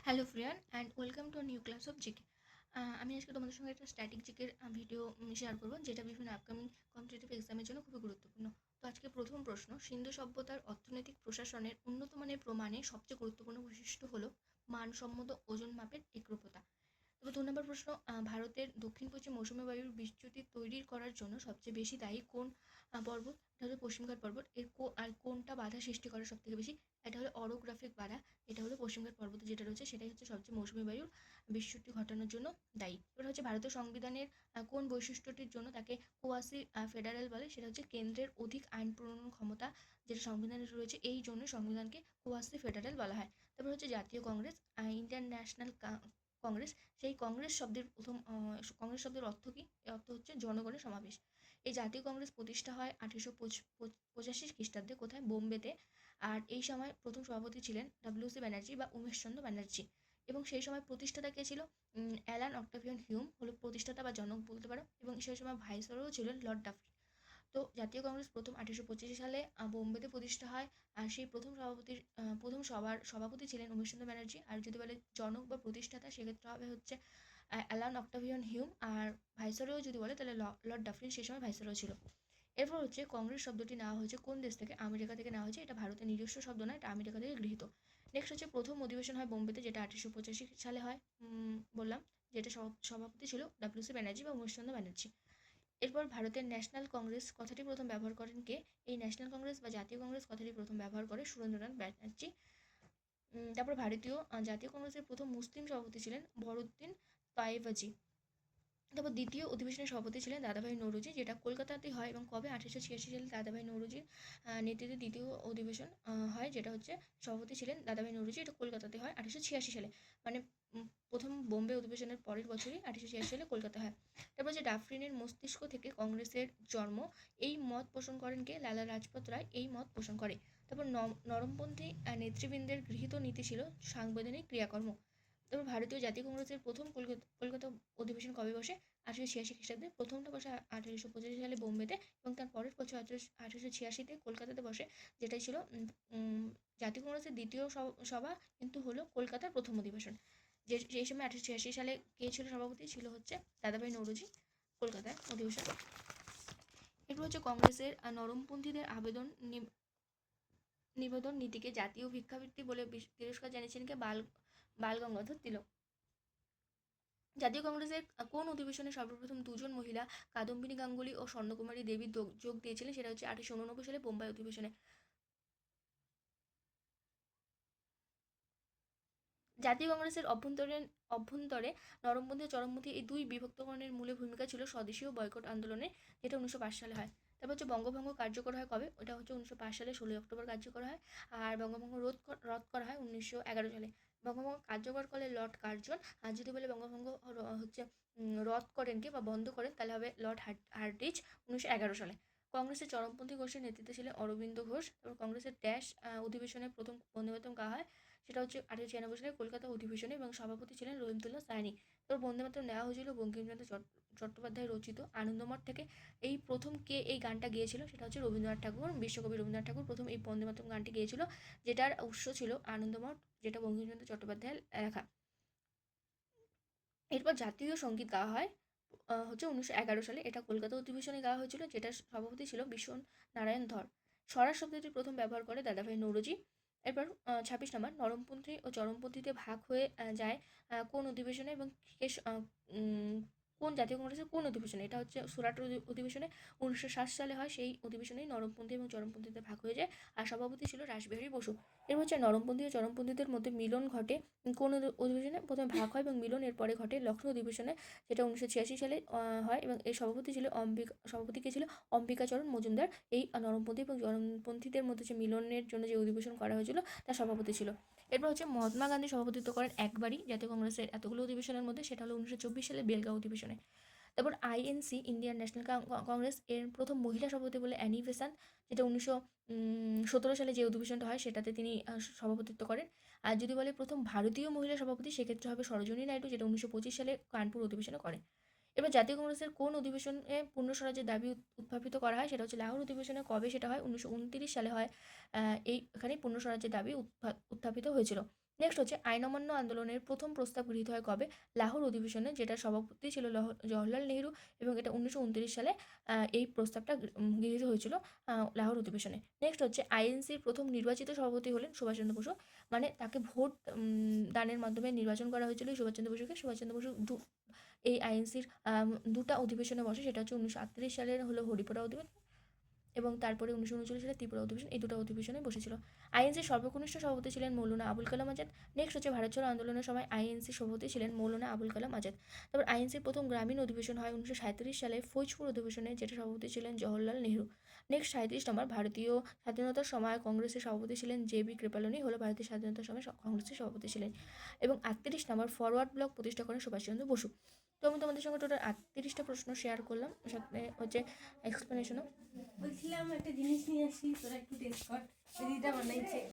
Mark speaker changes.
Speaker 1: Hello ফ্রিয়ান and welcome to new class of GK. আমি আজকে তোমাদের সঙ্গে একটা স্ট্যাটিক জিকের ভিডিও শেয়ার করবো, যেটা বিভিন্ন আপকামিং কম্পিটিটিভ এক্সামের জন্য খুবই গুরুত্বপূর্ণ। তো আজকে প্রথম প্রশ্ন, সিন্ধু সভ্যতার অর্থনৈতিক প্রশাসনের উন্নত মানের প্রমাণে সবচেয়ে গুরুত্বপূর্ণ বৈশিষ্ট্য হলো মানসম্মত ওজন মাপের একরূপতা। তবে 2 নম্বর প্রশ্ন, ভারতের দক্ষিণ পশ্চিম মৌসুমী বায়ুর বিচ্যুতি তৈরি করার জন্য সবচেয়ে বেশি দায়ী কোন পর্বত? এটা হলো পশ্চিমঘাট পর্বত। আর কোনটা বাধা সৃষ্টি করে সব থেকে বেশি? এটা হলো অরোগ্রাফিক বাধা। এটা হলো পশ্চিমঘাট পর্বতে যেটা রয়েছে, সেটাই হচ্ছে সবচেয়ে মৌসুমী বায়ুর বিচ্যুতি ঘটানোর জন্য দায়ী। এবার হচ্ছে ভারতীয় সংবিধানের কোন বৈশিষ্ট্যটির জন্য তাকে কোয়াসি ফেডারেল বলে? সেটা হচ্ছে কেন্দ্রের অধিক আইন প্রণয়ন ক্ষমতা যেটা সংবিধানে রয়েছে, এই জন্য সংবিধানকে কোয়াসি ফেডারেল বলা হয়। তারপর হচ্ছে জাতীয় কংগ্রেস, ইন্ডিয়ান ন্যাশনাল কংগ্রেস। সেই কংগ্রেস শব্দের কংগ্রেস শব্দের অর্থ কী? এর অর্থ হচ্ছে জনগণের সমাবেশ। এই জাতীয় কংগ্রেস প্রতিষ্ঠা হয় 1885 খ্রিস্টাব্দে। কোথায়? বোম্বেতে। আর এই সময় প্রথম সভাপতি ছিলেন ডব্লিউ.সি ব্যানার্জি বা উমেশচন্দ্র ব্যানার্জি। এবং সেই সময় প্রতিষ্ঠাতা কে ছিল? অ্যালান অক্টাভিয়ান হিউম হলো প্রতিষ্ঠাতা বা জনক বলতে পারো, এবং সেই সময় ভাইসরয়ও ছিলেন লর্ড ডাফরিন। তো জাতীয় কংগ্রেস প্রথম 1885 সালে বোম্বেতে প্রতিষ্ঠা হয়। আর সেই প্রথম সভার সভাপতি ছিলেন উমেশচন্দ্র ব্যানার্জি। আর যদি বলে জনক বা প্রতিষ্ঠাতা, সেক্ষেত্রে হবে হচ্ছে অ্যালান অক্টাভিয়ান হিউম। আর ভাইসরয় যদি বলে, তাহলে লর্ড ডাফরিন সেই সময় ভাইসরয় ছিল। এরপর হচ্ছে কংগ্রেস শব্দটি নেওয়া হয়েছে কোন দেশ থেকে? আমেরিকা থেকে নেওয়া হয়েছে। এটা ভারতের নিজস্ব শব্দ নয়, এটা আমেরিকা থেকে গৃহীত। নেক্সট হচ্ছে প্রথম অধিবেশন হয় বোম্বেতে, যেটা 1885 সালে হয়। বললাম, যেটা সভাপতি ছিল ডব্লিউ.সি ব্যানার্জি বা উমেশচন্দ্র ব্যানার্জি। এরপর ভারতের ন্যাশনাল কংগ্রেস কথাটি প্রথম ব্যবহার করেন কে? এই ন্যাশনাল কংগ্রেস বা জাতীয় কংগ্রেস কথাটি প্রথম ব্যবহার করে সুরেন্দ্রনাথ ব্যানার্জি। তারপর ভারতীয় জাতীয় কংগ্রেসের প্রথম মুসলিম সভাপতি ছিলেন বরউদ্দিন তয়েবাজি। তারপর দ্বিতীয় অধিবেশনের সভাপতি ছিলেন দাদাভাই নৌরোজি, যেটা কলকাতাতে হয়। এবং কবে? 1886 সালে দাদাভাই নৌরোজির নেতৃত্বে দ্বিতীয় অধিবেশন হয়, যেটা হচ্ছে সভাপতি ছিলেন দাদাভাই নৌরোজি। এটা কলকাতাতে হয় 1886 সালে। মানে প্রথম বোম্বে অধিবেশনের পরের বছরই 1886 সালে কলকাতা হয়। তারপর যে ডাফরিনের মস্তিষ্ক থেকে কংগ্রেসের জন্ম, এই মত পোষণ করেন কে? লালা লাজপত রায় এই মত পোষণ করে। তারপর নরমপন্থী নেতৃবৃন্দের গৃহীত নীতি ছিল সাংবিধানিক ক্রিয়াকর্ম। তারপর ভারতীয় জাতীয় কংগ্রেসের প্রথম কলকাতা অধিবেশন কবে বসে? 1886 খ্রিস্টাব্দে। প্রথমটা বসে 1885 সালে বোম্বেতে, এবং তার পরের বছর 1886-তে কলকাতাতে বসে, যেটাই ছিল জাতীয় কংগ্রেসের দ্বিতীয় সভা, কিন্তু হলো কলকাতার প্রথম অধিবেশন। সেই সময় 1886 সালে কে ছিল সভাপতি? ছিল হচ্ছে দাদাভাই নৌরোজি, কলকাতায় অধিবেশন। এরপর হচ্ছে কংগ্রেসের নরমপন্থীদের নিবেদন নীতিকে জাতীয় ভিক্ষাবৃত্তি বলে তিরস্কার জানিয়েছেন কে? বাল গঙ্গাধর তিলক। জাতীয় কংগ্রেসের কোন অধিবেশনে সর্বপ্রথম দুজন মহিলা, কাদম্বিনী গাঙ্গুলি ও স্বর্ণকুমারী দেবী যোগ দিয়েছিলেন? সেটা হচ্ছে 1889 সালে বোম্বাই অধিবেশনে। জাতীয় কংগ্রেসের অভ্যন্তরে নরমপন্থী ও চরমপন্থী এই দুই বিভক্তকরণের মূলে ভূমিকা ছিল স্বদেশী ও বয়কট আন্দোলনে, যেটা 1905 সালে হয়। তারপর হচ্ছে বঙ্গভঙ্গ কার্যকর হয় কবে? ওটা হচ্ছে 1905 সালে 16 অক্টোবর কার্যকর হয়। আর বঙ্গভঙ্গ রদ করা হয় 1911 সালে। বঙ্গভঙ্গ কার্যকর করলে লর্ড কার্জন। আর যদি বলে বঙ্গভঙ্গ হচ্ছে রদ করেন কে বা বন্ধ করেন, তাহলে হবে লর্ড হার্ডিঞ্জ 1911 সালে। কংগ্রেসের চরমপন্থী গোষ্ঠীর নেতৃত্বে ছিলেন অরবিন্দ ঘোষ। তারপর কংগ্রেসের অধিবেশনে প্রথম বন্দে মাতরম গাওয়া হয়, সেটা হচ্ছে 1896 সালে কলকাতা অধিবেশনে, এবং সভাপতি ছিলেন রহিমতুল্লাহ সাহানি। তো বন্দে মাতরম নেওয়া হয়েছিল বঙ্কিমচন্দ্র চট্টোপাধ্যায় রচিত আনন্দমঠ থেকে। এই প্রথম কে এই গানটা গিয়েছিল? সেটা হচ্ছে রবীন্দ্রনাথ ঠাকুর। বিশ্বকবি রবীন্দ্রনাথ ঠাকুর প্রথম এই বন্দে মাতরম গানটি গিয়েছিল, যেটার উৎস ছিল আনন্দমঠ, যেটা বঙ্কিমচন্দ্র চট্টোপাধ্যায়ের লেখা। এরপর জাতীয় সঙ্গীত গাওয়া হয় হচ্ছে 1911 সালে। এটা কলকাতা অধিবেশনে গাওয়া হয়েছিল, যেটার সভাপতি ছিল বিশ্বন নারায়ণ ধর। স্বরাজ শব্দটি প্রথম ব্যবহার করে দাদাভাই নৌরোজি। এরপর 26 নম্বর, নরমপন্থী ও চরমপন্থীতে ভাগ হয়ে যায় কোন অধিবেশনে, এবং কোন জাতীয় কংগ্রেসের কোন অধিবেশনে? এটা হচ্ছে সুরাট অধিবেশনে 1907 সালে হয়। সেই অধিবেশনেই নরমপন্থী এবং চরমপন্থীতে ভাগ হয়ে যায়। আর সভাপতি ছিল রাসবিহারী বসু। এর হচ্ছে নরমপন্থী ও চরমপন্থীদের মধ্যে মিলন ঘটে কোন অধিবেশনে? প্রথমে ভাগ হয় এবং মিলন এর পরে ঘটে লখনৌ অধিবেশনে, যেটা 1986 সালে হয়। এবং এর সভাপতি কে ছিল? অম্বিকাচরণ মজুমদার। এই নরমপন্থী এবং চরমপন্থীদের মধ্যে যে মিলনের জন্য যে অধিবেশন করা হয়েছিল, তার সভাপতি ছিল। এরপর হচ্ছে মহাত্মা গান্ধী সভাপতিত্ব করেন একবারই জাতীয় কংগ্রেসের এতগুলো অধিবেশনের মধ্যে, সেটা হলো 1924 সালে বেলগাঁও অধিবেশনে। তারপর আইএনসি, ইন্ডিয়ান ন্যাশনাল কংগ্রেস, এর প্রথম মহিলা সভাপতি বলে অ্যানি বেসান্ট, যেটা 1917 সালে যে অধিবেশনটা হয়, সেটাতে তিনি সভাপতিত্ব করেন। আর যদি বলে প্রথম ভারতীয় মহিলা সভাপতি, সেক্ষেত্রে হবে সরোজিনী নাইডু, যেটা 1925 সালে কানপুর অধিবেশনে করেন। এবার জাতীয় কংগ্রেসের কোন অধিবেশনে পূর্ণ স্বরাজ্যের দাবি উত্থাপিত করা হয়? সেটা হচ্ছে লাহোর অধিবেশনে। কবে সেটা হয়? 1929 সালে হয়। এখানে পূর্ণ স্বরাজ্যের দাবি উত্থাপিত হয়েছিল। নেক্সট হচ্ছে আইন অমান্য আন্দোলনের প্রথম প্রস্তাব গৃহীত হয় কবে? লাহোর অধিবেশনে, যেটা সভাপতি ছিল জওহরলাল নেহরু, এবং এটা 1929 সালে এই প্রস্তাবটা গৃহীত হয়েছিল লাহোর অধিবেশনে। নেক্সট হচ্ছে আইএনসির প্রথম নির্বাচিত সভাপতি হলেন সুভাষচন্দ্র বসু, মানে তাকে ভোট দানের মাধ্যমে নির্বাচন করা হয়েছিল এই সুভাষচন্দ্র বসুকে। সুভাষচন্দ্র বসু এই আইএনসির দুটা অধিবেশনে বসে, সেটা হচ্ছে 1938 সালের হলো হরিপুরা অধিবেশন, এবং তারপরে 1939 সালে ত্রিপুরা অধিবেশন, এই দুটো অধিবেশনে বসেছিল। আইএনসির সর্বকনিষ্ঠ সভাপতি ছিলেন মৌলানা আবুল কালাম আজাদ। নেক্সট হচ্ছে ভারত ছাড়ো আন্দোলনের সময় আইএনসির সভাপতি ছিলেন মৌলানা আবুল কালাম আজাদ। তারপর আইএনসির প্রথম গ্রামীণ অধিবেশন হয় 1937 সালে ফৌজপুর অধিবেশনে, যেটা সভাপতি ছিলেন জওহরলাল নেহরু। নেক্সট 37 নম্বর, ভারতীয় স্বাধীনতার সময় কংগ্রেসের সভাপতি ছিলেন জে.বি. কৃপালনি, হলো ভারতীয় স্বাধীনতার সময় কংগ্রেসের সভাপতি ছিলেন। এবং 38 নম্বর, ফরওয়ার্ড ব্লক প্রতিষ্ঠা করেন সুভাষচন্দ্র বসু। তো আমি তোমাদের সঙ্গে টোটাল 38টা প্রশ্ন শেয়ার করলাম, সাথে হচ্ছে এক্সপ্লেনেশনও।
Speaker 2: বলছিলাম একটা জিনিস নিয়ে আসি, তোরা একটু টেস্ট কর। দিদিটা বানাইছে।